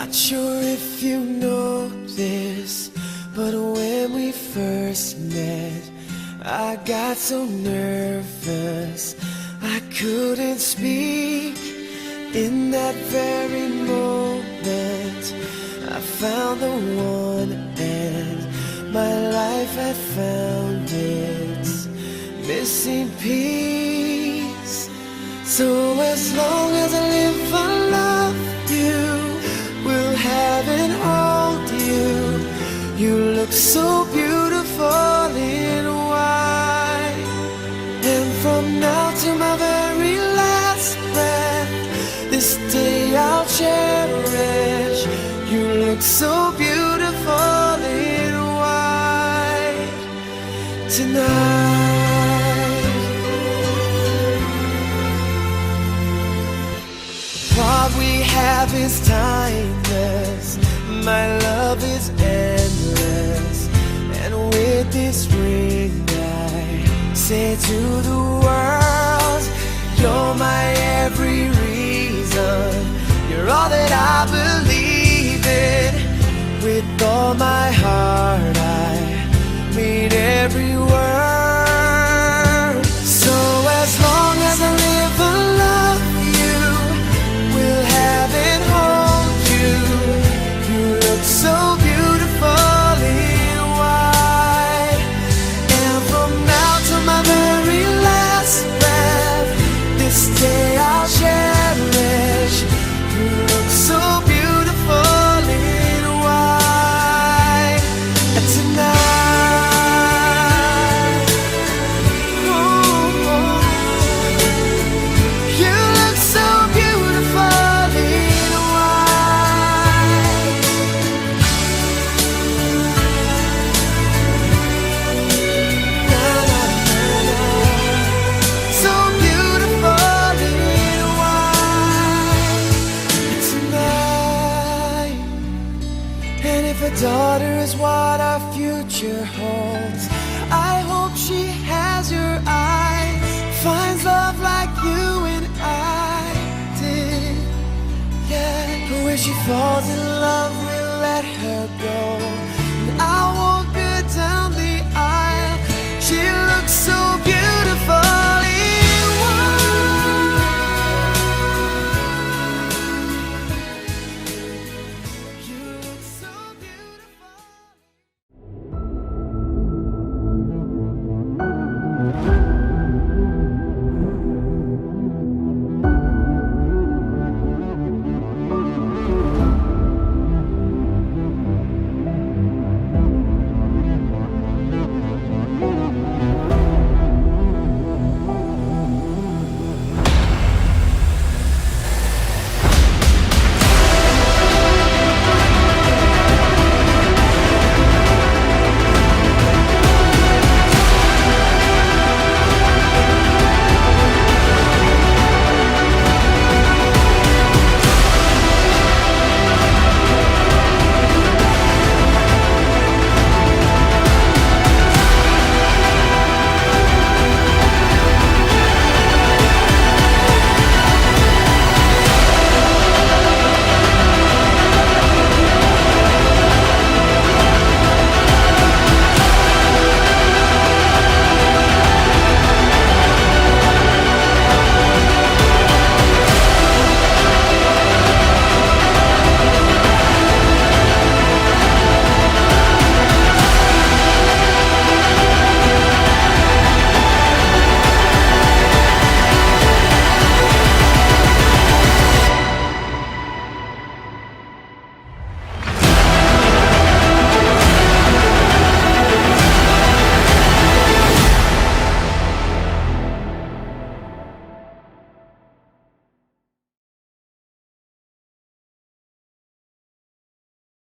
Not sure if you know this, but when we first met, I got so nervous I couldn't speak. In that very moment, I found the one, and my life had found its missing piece. So as long as I live, I love you, will have and hold you. You look so beautiful in white, and from now to my very last breath, this day I'll cherish. You look so beautiful in white tonight. What we have is timeless, my love is endless, and with this ring I say to the world, you're my every reason, you're all that I believe in. With all my heart I mean every word. So as long as I live, I love you, will have and hold you. You look so beautiful in white, and from now to my very last breath, this day I'll cherish. You look so beautiful in white tonight. Ooh, you look so beautiful in white. Na, na, na, na. So beautiful in white tonight. And if a daughter is what our future holds, I hope she has your eyes, finds love like you and I did. Yeah, but when she falls in love, we'll let her go.